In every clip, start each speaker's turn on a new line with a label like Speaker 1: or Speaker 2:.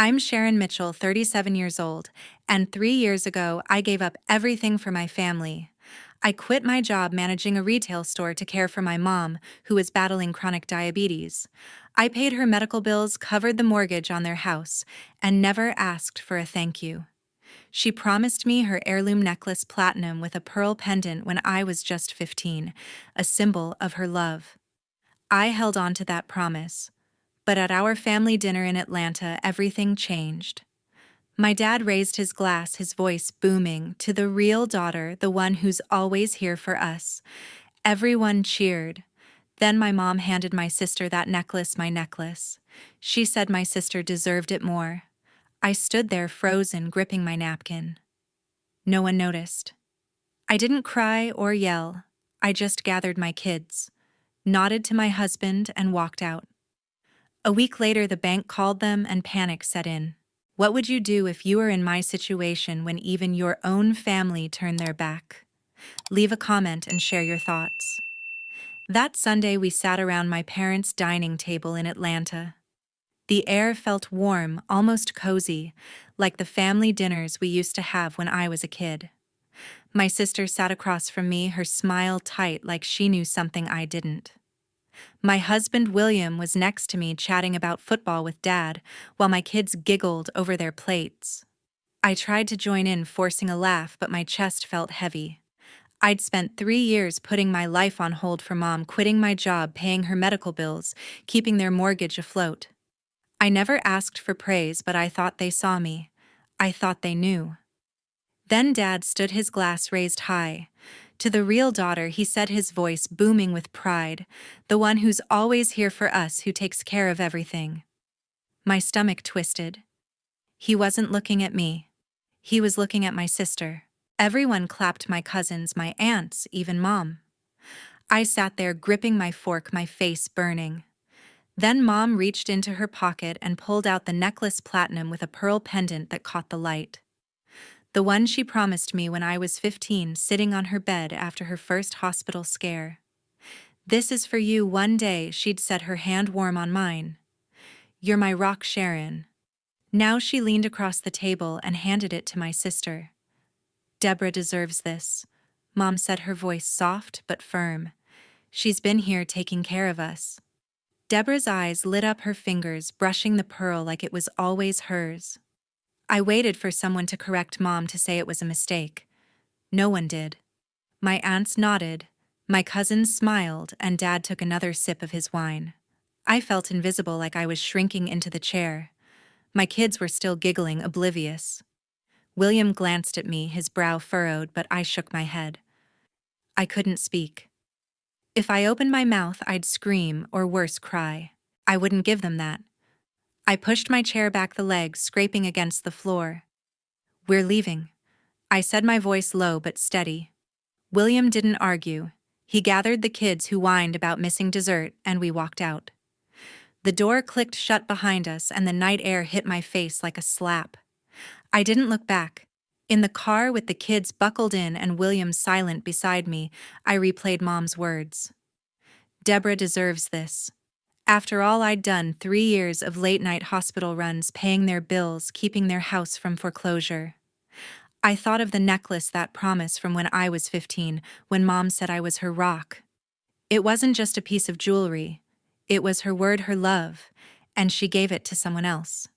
Speaker 1: I'm Sharon Mitchell, 37 years old, and 3 years ago, I gave up everything for my family. I quit my job managing a retail store to care for my mom, who is battling chronic diabetes. I paid her medical bills, covered the mortgage on their house, and never asked for a thank you. She promised me her heirloom necklace platinum with a pearl pendant when I was just 15, a symbol of her love. I held on to that promise. But at our family dinner in Atlanta, everything changed. My dad raised his glass, his voice booming, to the real daughter, the one who's always here for us. Everyone cheered. Then my mom handed my sister that necklace, my necklace. She said my sister deserved it more. I stood there frozen, gripping my napkin. No one noticed. I didn't cry or yell. I just gathered my kids, nodded to my husband, and walked out. A week later, the bank called them and panic set in. What would you do if you were in my situation when even your own family turned their back? Leave a comment and share your thoughts. That Sunday, we sat around my parents' dining table in Atlanta. The air felt warm, almost cozy, like the family dinners we used to have when I was a kid. My sister sat across from me, her smile tight like she knew something I didn't. My husband William was next to me chatting about football with Dad, while my kids giggled over their plates. I tried to join in, forcing a laugh, but my chest felt heavy. I'd spent 3 years putting my life on hold for Mom, quitting my job, paying her medical bills, keeping their mortgage afloat. I never asked for praise, but I thought they saw me. I thought they knew. Then Dad stood, his glass raised high. To the real daughter, he said, his voice booming with pride, the one who's always here for us, who takes care of everything. My stomach twisted. He wasn't looking at me. He was looking at my sister. Everyone clapped, my cousins, my aunts, even Mom. I sat there gripping my fork, my face burning. Then Mom reached into her pocket and pulled out the necklace platinum with a pearl pendant that caught the light. The one she promised me when I was 15, sitting on her bed after her first hospital scare. This is for you. One day, she'd said, her hand warm on mine. You're my rock, Sharon. Now she leaned across the table and handed it to my sister. Deborah deserves this, Mom said, her voice soft but firm. She's been here taking care of us. Deborah's eyes lit up, her fingers brushing the pearl like it was always hers. I waited for someone to correct Mom, to say it was a mistake. No one did. My aunts nodded, my cousins smiled, and Dad took another sip of his wine. I felt invisible, like I was shrinking into the chair. My kids were still giggling, oblivious. William glanced at me, his brow furrowed, but I shook my head. I couldn't speak. If I opened my mouth, I'd scream, or worse, cry. I wouldn't give them that. I pushed my chair back, the legs scraping against the floor. We're leaving, I said, my voice low but steady. William didn't argue. He gathered the kids who whined about missing dessert, and we walked out. The door clicked shut behind us, and the night air hit my face like a slap. I didn't look back. In the car, with the kids buckled in and William silent beside me, I replayed Mom's words. Deborah deserves this. After all I'd done, 3 years of late-night hospital runs, paying their bills, keeping their house from foreclosure. I thought of the necklace, that promise from when I was 15, when Mom said I was her rock. It wasn't just a piece of jewelry. It was her word, her love, and she gave it to someone else.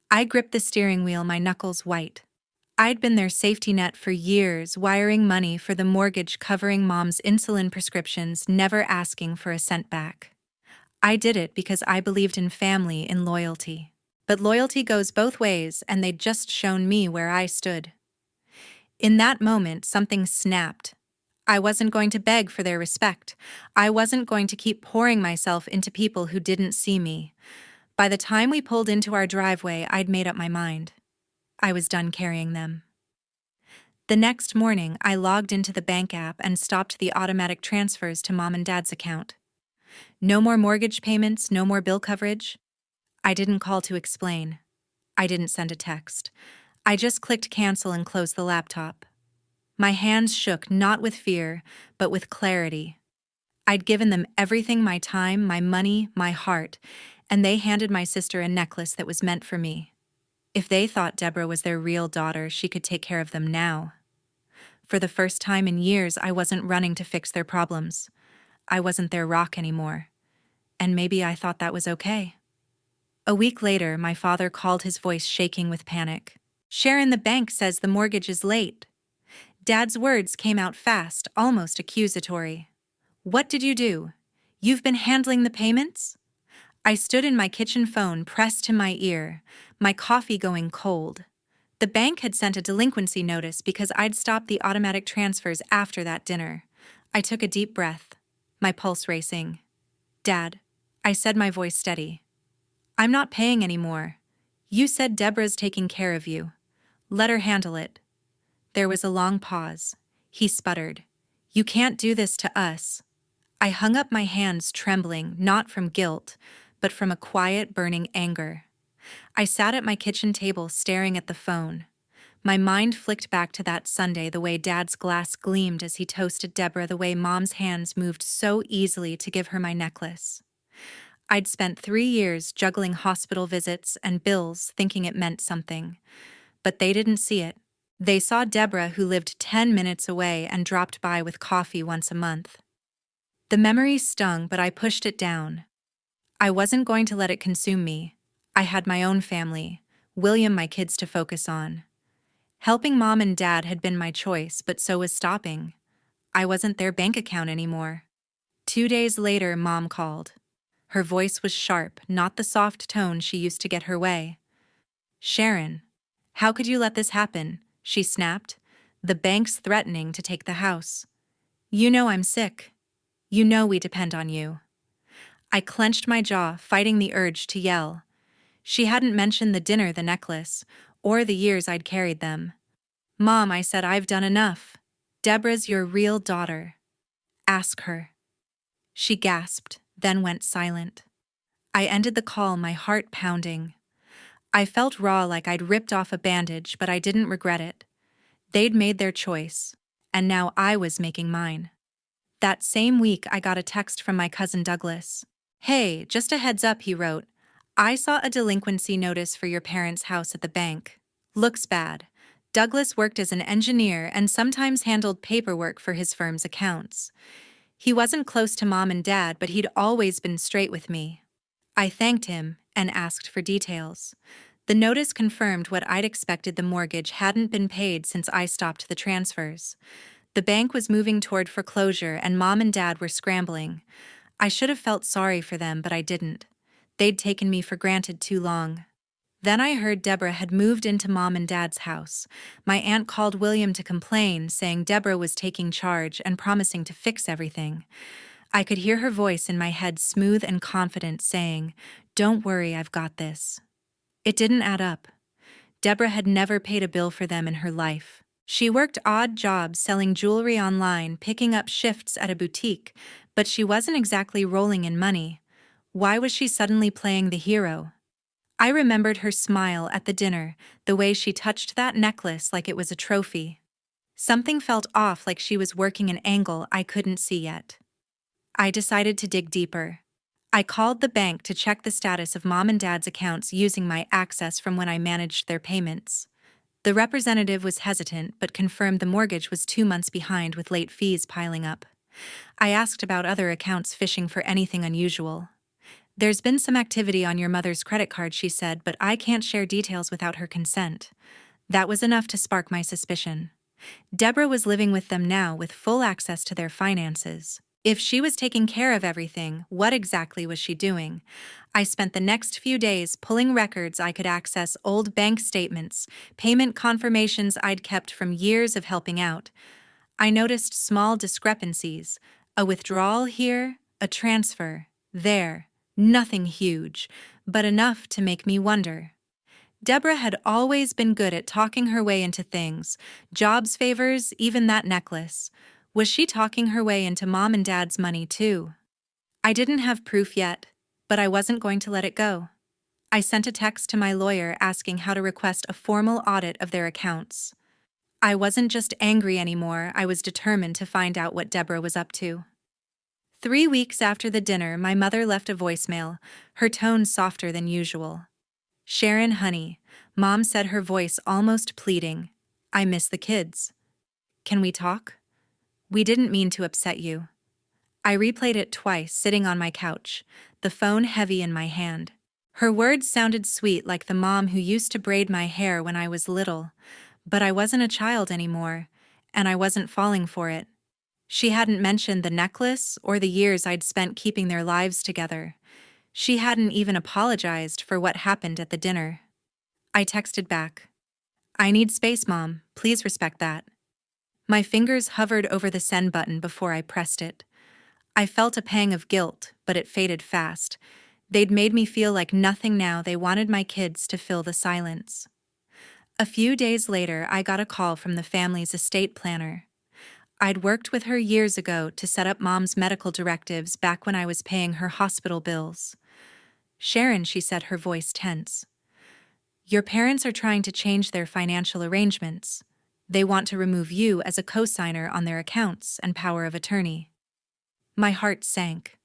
Speaker 1: I gripped the steering wheel, my knuckles white. I'd been their safety net for years, wiring money for the mortgage, covering Mom's insulin prescriptions, never asking for a cent back. I did it because I believed in family, in loyalty. But loyalty goes both ways, and they'd just shown me where I stood. In that moment, something snapped. I wasn't going to beg for their respect. I wasn't going to keep pouring myself into people who didn't see me. By the time we pulled into our driveway, I'd made up my mind. I was done carrying them. The next morning, I logged into the bank app and stopped the automatic transfers to Mom and Dad's account. No more mortgage payments, no more bill coverage. I didn't call to explain. I didn't send a text. I just clicked cancel and closed the laptop. My hands shook, not with fear, but with clarity. I'd given them everything, my time, my money, my heart, and they handed my sister a necklace that was meant for me. If they thought Deborah was their real daughter, she could take care of them now. For the first time in years, I wasn't running to fix their problems. I wasn't their rock anymore. And maybe I thought that was okay. A week later, my father called, his voice shaking with panic. "Sharon, the bank says the mortgage is late." Dad's words came out fast, almost accusatory. "What did you do? You've been handling the payments?" I stood in my kitchen phone pressed to my ear, my coffee going cold. The bank had sent a delinquency notice because I'd stopped the automatic transfers after that dinner. I took a deep breath, my pulse racing. "Dad," I said, my voice steady, "I'm not paying anymore. You said Deborah's taking care of you. Let her handle it." There was a long pause. He sputtered, "You can't do this to us." I hung up my hands, trembling, not from guilt, but from a quiet, burning anger. I sat at my kitchen table staring at the phone. My mind flicked back to that Sunday, the way Dad's glass gleamed as he toasted Deborah, the way Mom's hands moved so easily to give her my necklace. I'd spent 3 years juggling hospital visits and bills thinking it meant something. But they didn't see it. They saw Deborah, who lived 10 minutes away and dropped by with coffee once a month. The memory stung, but I pushed it down. I wasn't going to let it consume me. I had my own family, William, my kids to focus on. Helping Mom and Dad had been my choice, but so was stopping. I wasn't their bank account anymore. 2 days later, Mom called. Her voice was sharp, not the soft tone she used to get her way. "Sharon, how could you let this happen?" she snapped. "The bank's threatening to take the house. You know I'm sick. You know we depend on you." I clenched my jaw, fighting the urge to yell. She hadn't mentioned the dinner, the necklace, or the years I'd carried them. "Mom," I said, "I've done enough. Deborah's your real daughter. Ask her." She gasped, then went silent. I ended the call, my heart pounding. I felt raw, like I'd ripped off a bandage, but I didn't regret it. They'd made their choice, and now I was making mine. That same week, I got a text from my cousin Douglas. "Hey, just a heads up," he wrote. "I saw a delinquency notice for your parents' house at the bank. Looks bad." Douglas worked as an engineer and sometimes handled paperwork for his firm's accounts. He wasn't close to Mom and Dad, but he'd always been straight with me. I thanked him and asked for details. The notice confirmed what I'd expected: the mortgage hadn't been paid since I stopped the transfers. The bank was moving toward foreclosure, and Mom and Dad were scrambling. I should have felt sorry for them, but I didn't. They'd taken me for granted too long. Then I heard Deborah had moved into Mom and Dad's house. My aunt called William to complain, saying Deborah was taking charge and promising to fix everything. I could hear her voice in my head, smooth and confident, saying, "Don't worry, I've got this." It didn't add up. Deborah had never paid a bill for them in her life. She worked odd jobs selling jewelry online, picking up shifts at a boutique, but she wasn't exactly rolling in money. Why was she suddenly playing the hero? I remembered her smile at the dinner, the way she touched that necklace like it was a trophy. Something felt off, like she was working an angle I couldn't see yet. I decided to dig deeper. I called the bank to check the status of Mom and Dad's accounts using my access from when I managed their payments. The representative was hesitant, but confirmed the mortgage was 2 months behind, with late fees piling up. I asked about other accounts, fishing for anything unusual. "There's been some activity on your mother's credit card," she said, "but I can't share details without her consent." That was enough to spark my suspicion. Deborah was living with them now, with full access to their finances. If she was taking care of everything, what exactly was she doing? I spent the next few days pulling records I could access, old bank statements, payment confirmations I'd kept from years of helping out. I noticed small discrepancies: a withdrawal here, a transfer there. Nothing huge, but enough to make me wonder. Deborah had always been good at talking her way into things: jobs, favors, even that necklace. Was she talking her way into Mom and Dad's money too? I didn't have proof yet, but I wasn't going to let it go. I sent a text to my lawyer asking how to request a formal audit of their accounts. I wasn't just angry anymore, I was determined to find out what Deborah was up to. 3 weeks after the dinner, my mother left a voicemail, her tone softer than usual. Sharon, honey, Mom said, her voice almost pleading. I miss the kids. Can we talk? We didn't mean to upset you. I replayed it twice, sitting on my couch, the phone heavy in my hand. Her words sounded sweet, like the mom who used to braid my hair when I was little, but I wasn't a child anymore, and I wasn't falling for it. She hadn't mentioned the necklace or the years I'd spent keeping their lives together. She hadn't even apologized for what happened at the dinner. I texted back, I need space, Mom. Please respect that. My fingers hovered over the send button before I pressed it. I felt a pang of guilt, but it faded fast. They'd made me feel like nothing now. They wanted my kids to fill the silence. A few days later, I got a call from the family's estate planner. I'd worked with her years ago to set up Mom's medical directives back when I was paying her hospital bills. Sharon, she said, her voice tense. Your parents are trying to change their financial arrangements. They want to remove you as a co-signer on their accounts and power of attorney. My heart sank.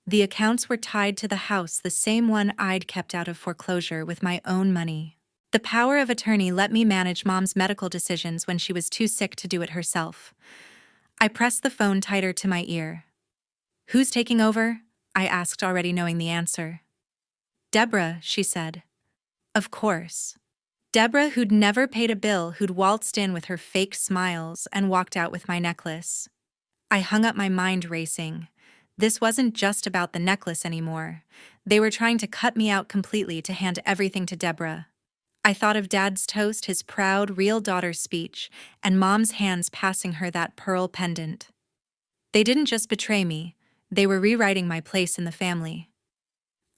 Speaker 1: The accounts were tied to the house, the same one I'd kept out of foreclosure with my own money. The power of attorney let me manage Mom's medical decisions when she was too sick to do it herself. I pressed the phone tighter to my ear. Who's taking over? I asked, already knowing the answer. Deborah, she said. Of course. Deborah, who'd never paid a bill, who'd waltzed in with her fake smiles and walked out with my necklace. I hung up, my mind racing. This wasn't just about the necklace anymore. They were trying to cut me out completely to hand everything to Deborah. I thought of Dad's toast, his proud, real daughter speech, and Mom's hands passing her that pearl pendant. They didn't just betray me, they were rewriting my place in the family.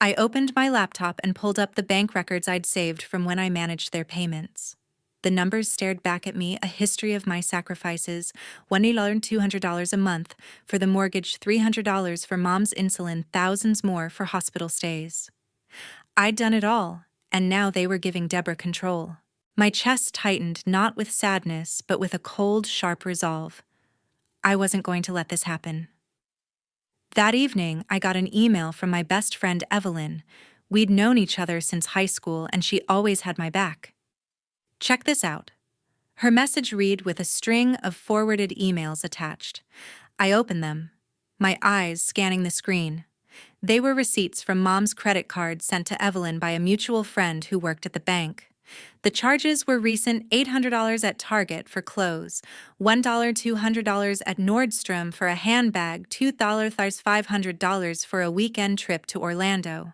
Speaker 1: I opened my laptop and pulled up the bank records I'd saved from when I managed their payments. The numbers stared back at me, a history of my sacrifices: $200 a month for the mortgage, $300 for Mom's insulin, thousands more for hospital stays. I'd done it all, and now they were giving Deborah control. My chest tightened, not with sadness, but with a cold, sharp resolve. I wasn't going to let this happen. That evening, I got an email from my best friend Evelyn. We'd known each other since high school, and she always had my back. Check this out. Her message read with a string of forwarded emails attached. I opened them, my eyes scanning the screen. They were receipts from Mom's credit card sent to Evelyn by a mutual friend who worked at the bank. The charges were recent: $800 at Target for clothes, $200 at Nordstrom for a handbag, $500 for a weekend trip to Orlando.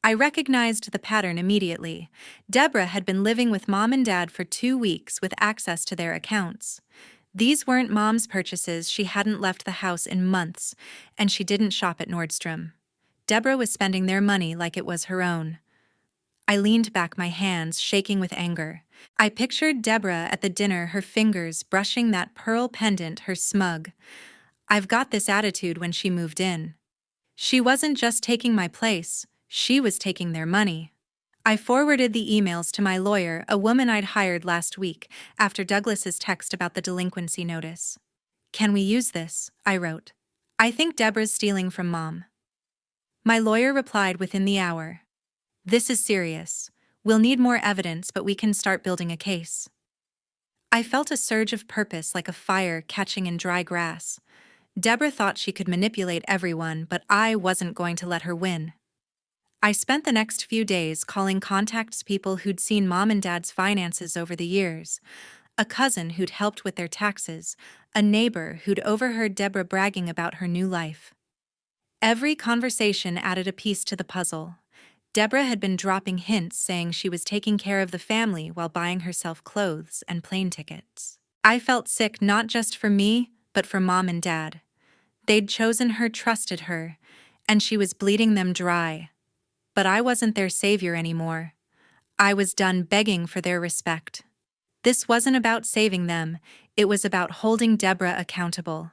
Speaker 1: I recognized the pattern immediately. Deborah had been living with Mom and Dad for 2 weeks with access to their accounts. These weren't Mom's purchases. She hadn't left the house in months, and she didn't shop at Nordstrom. Deborah was spending their money like it was her own. I leaned back, my hands shaking with anger. I pictured Deborah at the dinner, her fingers brushing that pearl pendant, her smug, "I've got this" attitude when she moved in. She wasn't just taking my place, she was taking their money. I forwarded the emails to my lawyer, a woman I'd hired last week, after Douglas's text about the delinquency notice. "Can we use this?" I wrote. "I think Deborah's stealing from Mom." My lawyer replied within the hour. "This is serious. We'll need more evidence, but we can start building a case." I felt a surge of purpose, like a fire catching in dry grass. Deborah thought she could manipulate everyone, but I wasn't going to let her win. I spent the next few days calling contacts, people who'd seen Mom and Dad's finances over the years, a cousin who'd helped with their taxes, a neighbor who'd overheard Deborah bragging about her new life. Every conversation added a piece to the puzzle. Deborah had been dropping hints, saying she was taking care of the family while buying herself clothes and plane tickets. I felt sick, not just for me, but for Mom and Dad. They'd chosen her, trusted her, and she was bleeding them dry. But I wasn't their savior anymore. I was done begging for their respect. This wasn't about saving them, it was about holding Deborah accountable.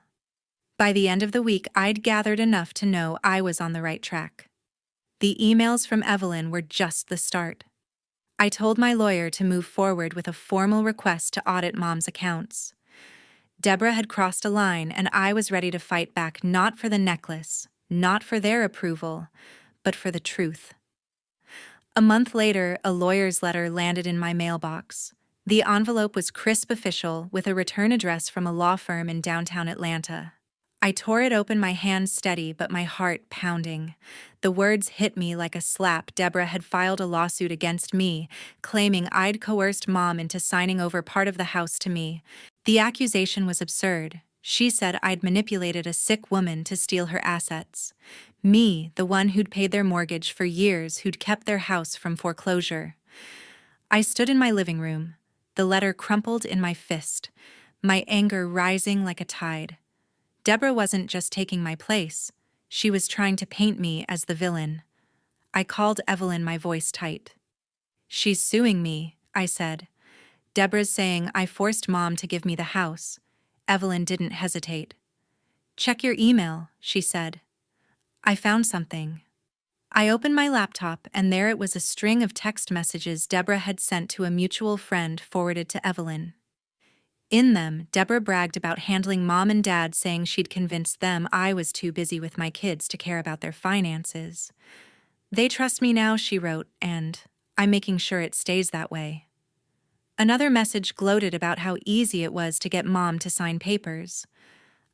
Speaker 1: By the end of the week, I'd gathered enough to know I was on the right track. The emails from Evelyn were just the start. I told my lawyer to move forward with a formal request to audit Mom's accounts. Deborah had crossed a line, and I was ready to fight back, not for the necklace, not for their approval, but for the truth. A month later, a lawyer's letter landed in my mailbox. The envelope was crisp official with a return address from a law firm in downtown Atlanta. I tore it open, my hands steady but my heart pounding. The words hit me like a slap. Deborah had filed a lawsuit against me, claiming I'd coerced Mom into signing over part of the house to me. The accusation was absurd. She said I'd manipulated a sick woman to steal her assets. Me, the one who'd paid their mortgage for years, who'd kept their house from foreclosure. I stood in my living room, the letter crumpled in my fist, my anger rising like a tide. Deborah wasn't just taking my place. She was trying to paint me as the villain. I called Evelyn, my voice tight. "She's suing me," I said. "Deborah's saying I forced Mom to give me the house." Evelyn didn't hesitate. "Check your email," she said. I found something. I opened my laptop, and there it was, a string of text messages Deborah had sent to a mutual friend forwarded to Evelyn. In them, Deborah bragged about handling Mom and Dad, saying she'd convinced them I was too busy with my kids to care about their finances. "They trust me now," she wrote, "and I'm making sure it stays that way." Another message gloated about how easy it was to get Mom to sign papers.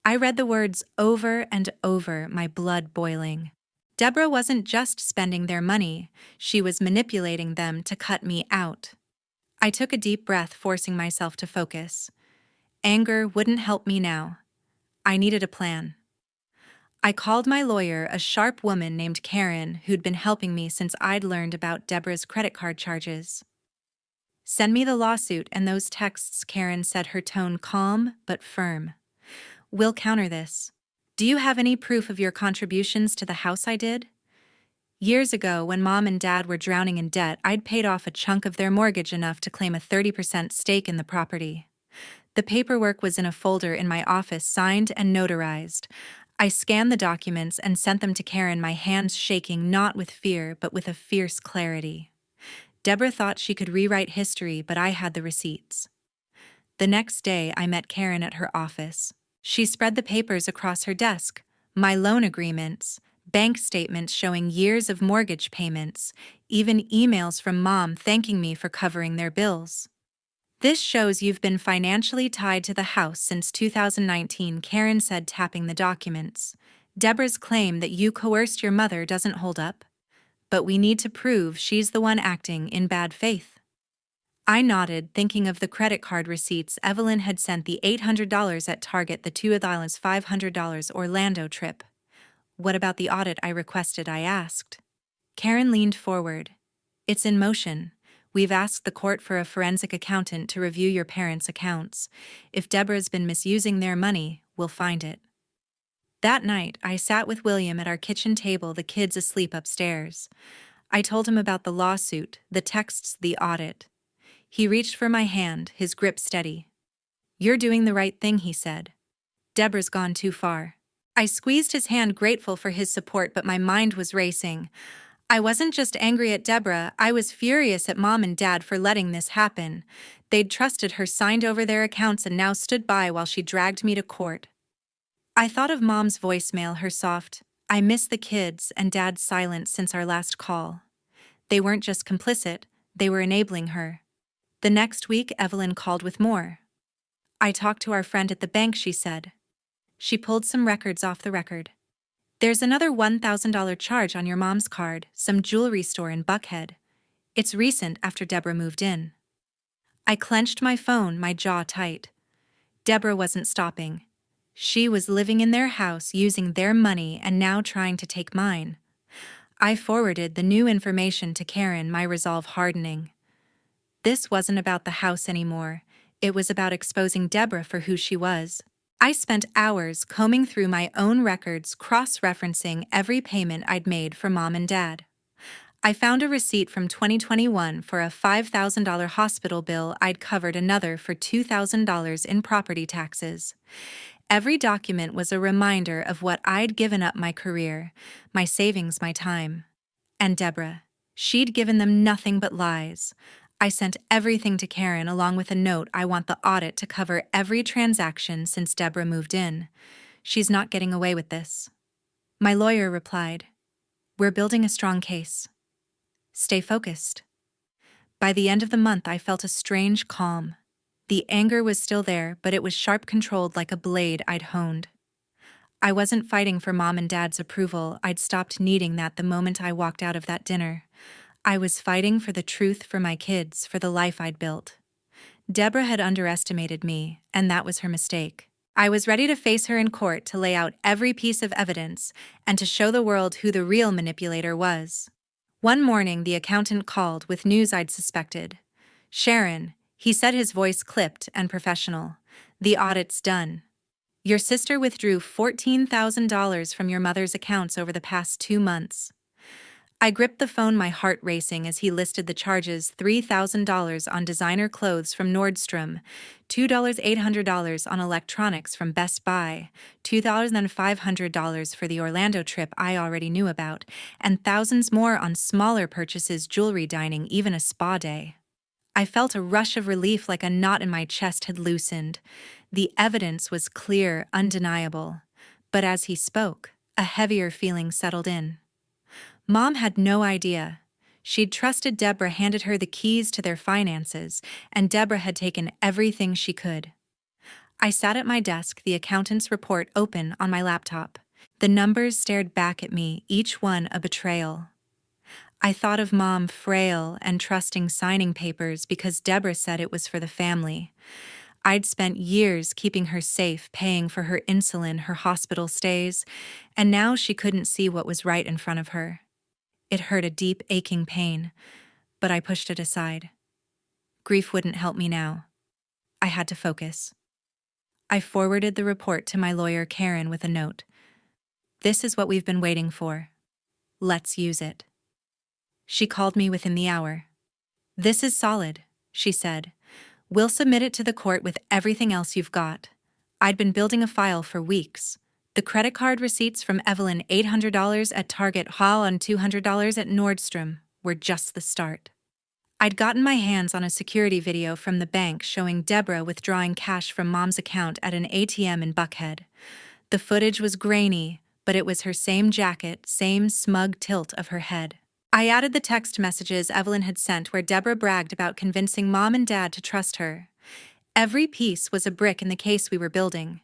Speaker 1: I read the words over and over, my blood boiling. Deborah wasn't just spending their money, she was manipulating them to cut me out. I took a deep breath, forcing myself to focus. Anger wouldn't help me now. I needed a plan. I called my lawyer, a sharp woman named Karen, who'd been helping me since I'd learned about Deborah's credit card charges. "Send me the lawsuit and those texts," Karen said, her tone calm but firm. "We'll counter this. Do you have any proof of your contributions to the house I did?" Years ago, when Mom and Dad were drowning in debt, I'd paid off a chunk of their mortgage, enough to claim a 30% stake in the property. The paperwork was in a folder in my office, signed and notarized. I scanned the documents and sent them to Karen, my hands shaking, not with fear, but with a fierce clarity. Deborah thought she could rewrite history, but I had the receipts. The next day, I met Karen at her office. She spread the papers across her desk: my loan agreements, bank statements showing years of mortgage payments, even emails from Mom thanking me for covering their bills. "This shows you've been financially tied to the house since 2019, Karen said, tapping the documents. "Deborah's claim that you coerced your mother doesn't hold up, but we need to prove she's the one acting in bad faith." I nodded, thinking of the credit card receipts Evelyn had sent, the $800 at Target, the $2,500 Orlando trip. "What about the audit I requested?" I asked. Karen leaned forward. "It's in motion. We've asked the court for a forensic accountant to review your parents' accounts. If Deborah's been misusing their money, we'll find it." That night, I sat with William at our kitchen table, the kids asleep upstairs. I told him about the lawsuit, the texts, the audit. He reached for my hand, his grip steady. "You're doing the right thing," he said. "Deborah's gone too far." I squeezed his hand, grateful for his support, but my mind was racing. I wasn't just angry at Deborah, I was furious at Mom and Dad for letting this happen. They'd trusted her, signed over their accounts, and now stood by while she dragged me to court. I thought of Mom's voicemail, her soft, "I miss the kids," and Dad's silence since our last call. They weren't just complicit, they were enabling her. The next week, Evelyn called with more. "I talked to our friend at the bank," she said. She pulled some records off the record. "There's another $1,000 charge on your mom's card, some jewelry store in Buckhead. It's recent, after Deborah moved in." I clenched my phone, my jaw tight. Deborah wasn't stopping. She was living in their house, using their money, and now trying to take mine. I forwarded the new information to Karen, my resolve hardening. This wasn't about the house anymore. It was about exposing Deborah for who she was. I spent hours combing through my own records, cross-referencing every payment I'd made for Mom and Dad. I found a receipt from 2021 for a $5,000 hospital bill I'd covered, another for $2,000 in property taxes. Every document was a reminder of what I'd given up: my career, my savings, my time. And Deborah, she'd given them nothing but lies. I sent everything to Karen, along with a note: "I want the audit to cover every transaction since Deborah moved in. She's not getting away with this." My lawyer replied, "We're building a strong case." Stay focused. By the end of the month, I felt a strange calm. The anger was still there, but it was sharp controlled like a blade I'd honed. I wasn't fighting for Mom and Dad's approval. I'd stopped needing that the moment I walked out of that dinner. I was fighting for the truth for my kids, for the life I'd built. Deborah had underestimated me, and that was her mistake. I was ready to face her in court, to lay out every piece of evidence and to show the world who the real manipulator was. One morning, the accountant called with news I'd suspected. "Sharon," he said, his voice clipped and professional. "The audit's done. Your sister withdrew $14,000 from your mother's accounts over the past 2 months." I gripped the phone, my heart racing, as he listed the charges: $3,000 on designer clothes from Nordstrom, $2,800 on electronics from Best Buy, $2,500 for the Orlando trip I already knew about, and thousands more on smaller purchases: jewelry, dining, even a spa day. I felt a rush of relief, like a knot in my chest had loosened. The evidence was clear, undeniable. But as he spoke, a heavier feeling settled in. Mom had no idea. She'd trusted Deborah, handed her the keys to their finances, and Deborah had taken everything she could. I sat at my desk, the accountant's report open on my laptop. The numbers stared back at me, each one a betrayal. I thought of Mom, frail and trusting, signing papers because Deborah said it was for the family. I'd spent years keeping her safe, paying for her insulin, her hospital stays, and now she couldn't see what was right in front of her. It hurt, a deep, aching pain, but I pushed it aside. Grief wouldn't help me now. I had to focus. I forwarded the report to my lawyer, Karen, with a note. "This is what we've been waiting for. Let's use it." She called me within the hour. "This is solid," she said. "We'll submit it to the court with everything else you've got." I'd been building a file for weeks. The credit card receipts from Evelyn, $800 at Target Hall and $200 at Nordstrom, were just the start. I'd gotten my hands on a security video from the bank showing Deborah withdrawing cash from Mom's account at an ATM in Buckhead. The footage was grainy, but it was her same jacket, same smug tilt of her head. I added the text messages Evelyn had sent where Deborah bragged about convincing Mom and Dad to trust her. Every piece was a brick in the case we were building.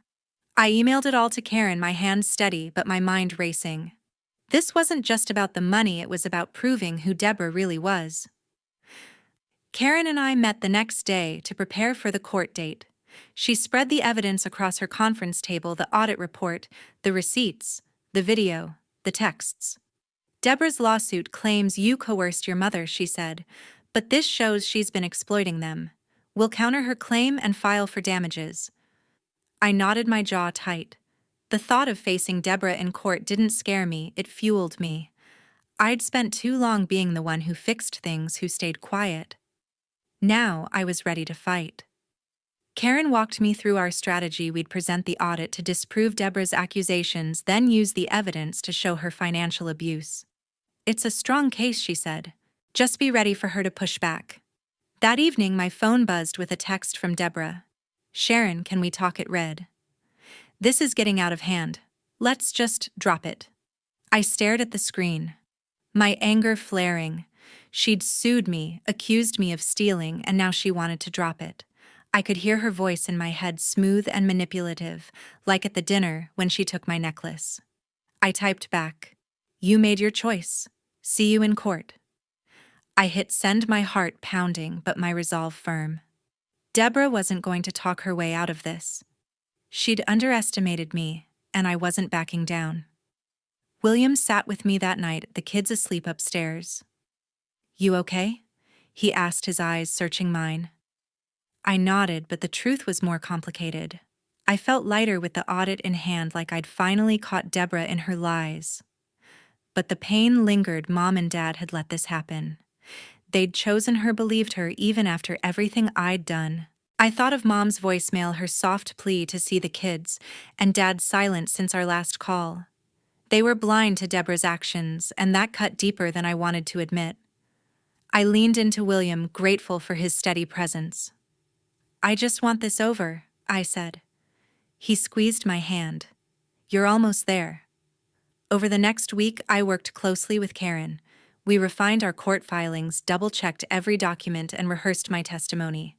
Speaker 1: I emailed it all to Karen, my hands steady but my mind racing. This wasn't just about the money, it was about proving who Deborah really was. Karen and I met the next day to prepare for the court date. She spread the evidence across her conference table: the audit report, the receipts, the video, the texts. "Deborah's lawsuit claims you coerced your mother," she said, "but this shows she's been exploiting them. We'll counter her claim and file for damages." I knotted my jaw tight. The thought of facing Deborah in court didn't scare me, it fueled me. I'd spent too long being the one who fixed things, who stayed quiet. Now I was ready to fight. Karen walked me through our strategy. We'd present the audit to disprove Deborah's accusations, then use the evidence to show her financial abuse. "It's a strong case," she said. "Just be ready for her to push back." That evening, my phone buzzed with a text from Deborah. "Sharon, can we talk?" It read. "This is getting out of hand. Let's just drop it." I stared at the screen, my anger flaring. She'd sued me, accused me of stealing, and now she wanted to drop it. I could hear her voice in my head, smooth and manipulative, like at the dinner when she took my necklace. I typed back, "You made your choice. See you in court." I hit send, my heart pounding but my resolve firm. Deborah wasn't going to talk her way out of this. She'd underestimated me, and I wasn't backing down. William sat with me that night, the kids asleep upstairs. "You okay?" he asked, his eyes searching mine. I nodded, but the truth was more complicated. I felt lighter with the audit in hand, like I'd finally caught Deborah in her lies. But the pain lingered. Mom and Dad had let this happen. They'd chosen her, believed her, even after everything I'd done. I thought of Mom's voicemail, her soft plea to see the kids, and Dad's silence since our last call. They were blind to Deborah's actions, and that cut deeper than I wanted to admit. I leaned into William, grateful for his steady presence. "I just want this over," I said. He squeezed my hand. "You're almost there." Over the next week, I worked closely with Karen. We refined our court filings, double-checked every document, and rehearsed my testimony.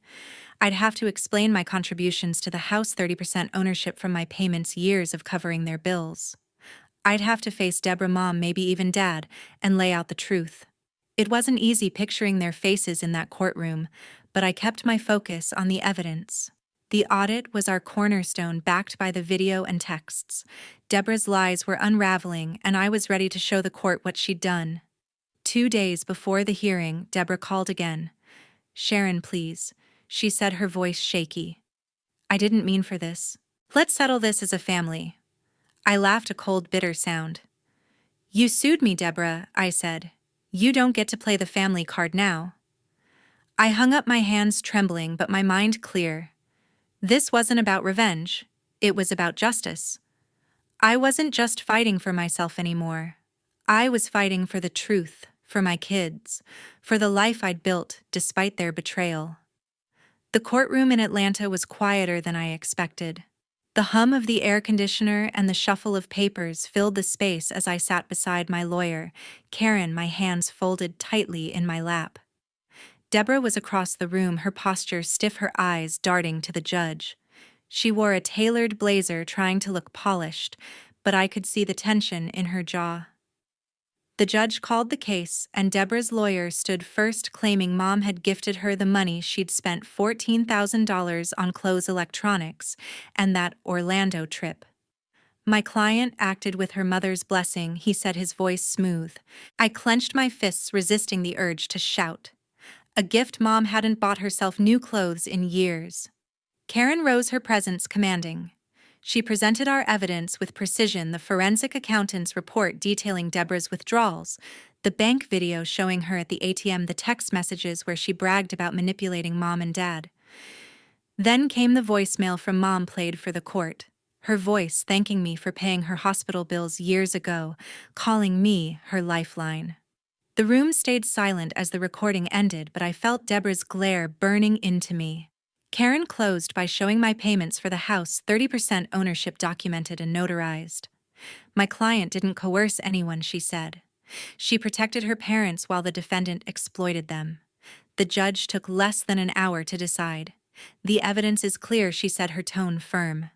Speaker 1: I'd have to explain my contributions to the house, 30% ownership from my payments, years of covering their bills. I'd have to face Deborah, Mom, maybe even Dad, and lay out the truth. It wasn't easy picturing their faces in that courtroom, but I kept my focus on the evidence. The audit was our cornerstone, backed by the video and texts. Deborah's lies were unraveling, and I was ready to show the court what she'd done. 2 days before the hearing, Deborah called again. "Sharon, please," she said, her voice shaky. "I didn't mean for this. Let's settle this as a family." I laughed, a cold, bitter sound. "You sued me, Deborah," I said. "You don't get to play the family card now." I hung up my hands, trembling, but my mind clear. This wasn't about revenge. It was about justice. I wasn't just fighting for myself anymore. I was fighting for the truth, for my kids, for the life I'd built despite their betrayal. The courtroom in Atlanta was quieter than I expected. The hum of the air conditioner and the shuffle of papers filled the space as I sat beside my lawyer, Karen, my hands folded tightly in my lap. Deborah was across the room, her posture stiff, her eyes darting to the judge. She wore a tailored blazer, trying to look polished, but I could see the tension in her jaw. The judge called the case, and Deborah's lawyer stood first, claiming Mom had gifted her the money she'd spent, $14,000 on clothes, electronics, and that Orlando trip. My client acted with her mother's blessing, he said, his voice smooth. I clenched my fists, resisting the urge to shout. A gift Mom hadn't bought herself new clothes in years. Karen rose, her presence commanding. She presented our evidence with precision: the forensic accountant's report detailing Deborah's withdrawals, the bank video showing her at the ATM, the text messages where she bragged about manipulating Mom and Dad. Then came the voicemail from Mom, played for the court. Her voice thanking me for paying her hospital bills years ago, calling me her lifeline. The room stayed silent as the recording ended, but I felt Deborah's glare burning into me. Karen closed by showing my payments for the house, 30% ownership, documented and notarized. My client didn't coerce anyone, she said. She protected her parents while the defendant exploited them. The judge took less than an hour to decide. The evidence is clear, she said, her tone firm.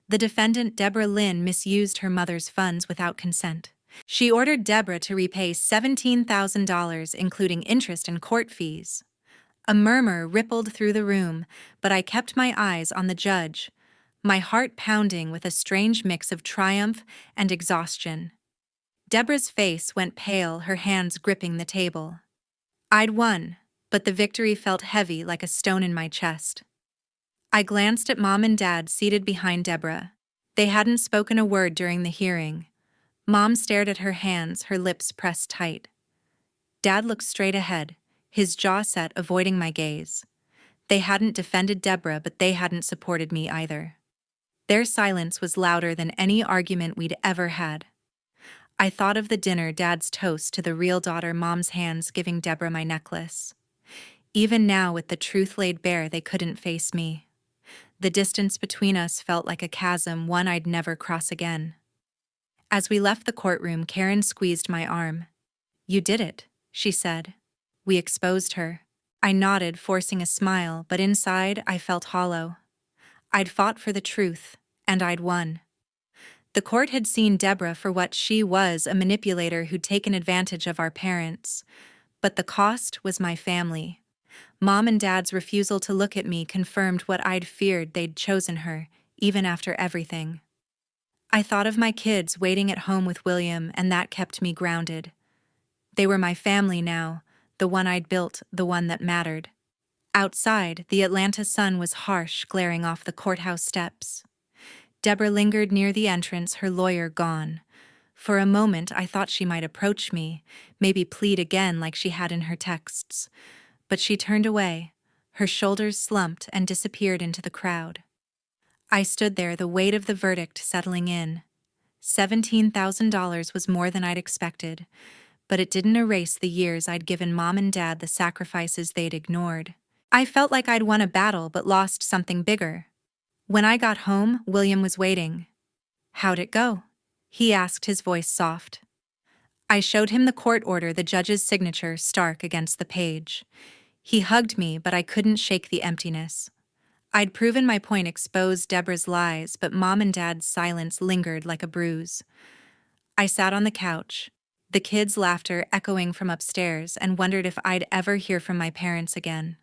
Speaker 1: The defendant, Deborah Lynn, misused her mother's funds without consent. She ordered Deborah to repay $17,000, including interest and court fees. A murmur rippled through the room, but I kept my eyes on the judge, my heart pounding with a strange mix of triumph and exhaustion. Deborah's face went pale, her hands gripping the table. I'd won, but the victory felt heavy, like a stone in my chest. I glanced at Mom and Dad seated behind Deborah. They hadn't spoken a word during the hearing. Mom stared at her hands, her lips pressed tight. Dad looked straight ahead, his jaw set, avoiding my gaze. They hadn't defended Deborah, but they hadn't supported me either. Their silence was louder than any argument we'd ever had. I thought of the dinner, Dad's toast to the real daughter, Mom's hands giving Deborah my necklace. Even now, with the truth laid bare, they couldn't face me. The distance between us felt like a chasm, one I'd never cross again. As we left the courtroom, Karen squeezed my arm. "You did it," she said. "We exposed her." I nodded, forcing a smile, but inside I felt hollow. I'd fought for the truth, and I'd won. The court had seen Deborah for what she was, a manipulator who'd taken advantage of our parents. But the cost was my family. Mom and Dad's refusal to look at me confirmed what I'd feared: they'd chosen her, even after everything. I thought of my kids waiting at home with William, and that kept me grounded. They were my family now, the one I'd built, the one that mattered. Outside, the Atlanta sun was harsh, glaring off the courthouse steps. Deborah lingered near the entrance, her lawyer gone. For a moment, I thought she might approach me, maybe plead again like she had in her texts. But she turned away, her shoulders slumped, and disappeared into the crowd. I stood there, the weight of the verdict settling in. $17,000 was more than I'd expected, but it didn't erase the years I'd given Mom and Dad, the sacrifices they'd ignored. I felt like I'd won a battle but lost something bigger. When I got home, William was waiting. "How'd it go?" he asked, his voice soft. I showed him the court order, the judge's signature stark against the page. He hugged me, but I couldn't shake the emptiness. I'd proven my point, exposed Deborah's lies, but Mom and Dad's silence lingered like a bruise. I sat on the couch, the kids' laughter echoing from upstairs, and wondered if I'd ever hear from my parents again.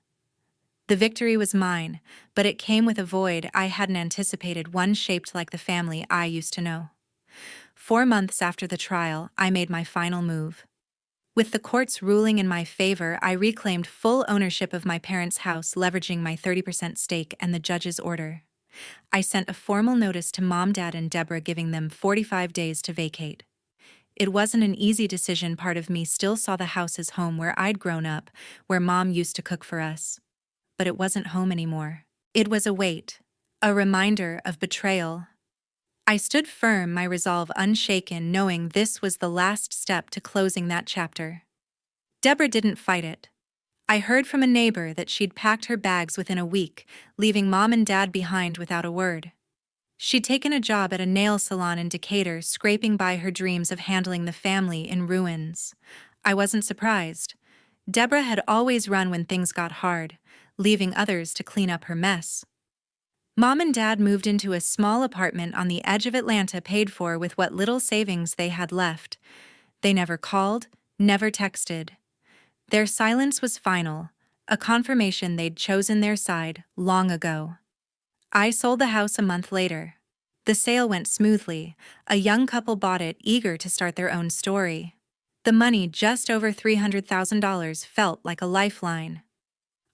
Speaker 1: The victory was mine, but it came with a void I hadn't anticipated, one shaped like the family I used to know. 4 months after the trial, I made my final move. With the court's ruling in my favor, I reclaimed full ownership of my parents' house, leveraging my 30% stake and the judge's order. I sent a formal notice to Mom, Dad, and Deborah, giving them 45 days to vacate. It wasn't an easy decision. Part of me still saw the house as home, where I'd grown up, where Mom used to cook for us. But it wasn't home anymore. It was a weight, a reminder of betrayal. I stood firm, my resolve unshaken, knowing this was the last step to closing that chapter. Deborah didn't fight it. I heard from a neighbor that she'd packed her bags within a week, leaving Mom and Dad behind without a word. She'd taken a job at a nail salon in Decatur, scraping by her dreams of handling the family in ruins. I wasn't surprised. Deborah had always run when things got hard, leaving others to clean up her mess. Mom and Dad moved into a small apartment on the edge of Atlanta, paid for with what little savings they had left. They never called, never texted. Their silence was final, a confirmation they'd chosen their side long ago. I sold the house a month later. The sale went smoothly. A young couple bought it, eager to start their own story. The money, just over $300,000, felt like a lifeline.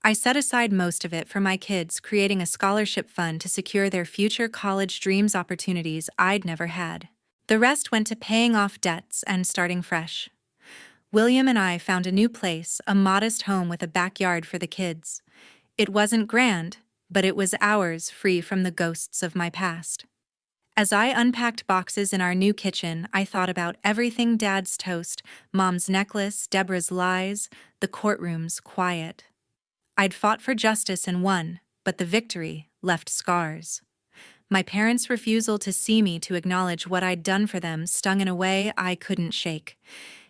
Speaker 1: I set aside most of it for my kids, creating a scholarship fund to secure their future college dreams, opportunities I'd never had. The rest went to paying off debts and starting fresh. William and I found a new place, a modest home with a backyard for the kids. It wasn't grand, but it was ours, free from the ghosts of my past. As I unpacked boxes in our new kitchen, I thought about everything: Dad's toast, Mom's necklace, Deborah's lies, the courtroom's quiet. I'd fought for justice and won, but the victory left scars. My parents' refusal to see me, to acknowledge what I'd done for them, stung in a way I couldn't shake.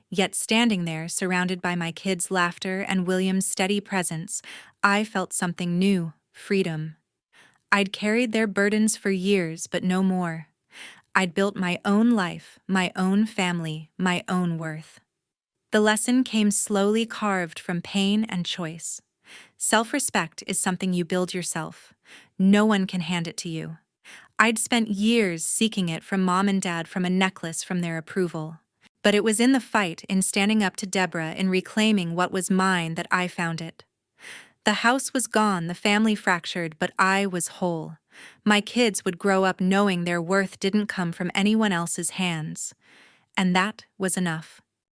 Speaker 1: Yet standing there, surrounded by my kids' laughter and William's steady presence, I felt something new: freedom. I'd carried their burdens for years, but no more. I'd built my own life, my own family, my own worth. The lesson came slowly, carved from pain and choice. Self-respect is something you build yourself. No one can hand it to you. I'd spent years seeking it from Mom and Dad, from a necklace, from their approval. But it was in the fight, in standing up to Deborah, in reclaiming what was mine, that I found it. The house was gone, the family fractured, but I was whole. My kids would grow up knowing their worth didn't come from anyone else's hands. And that was enough.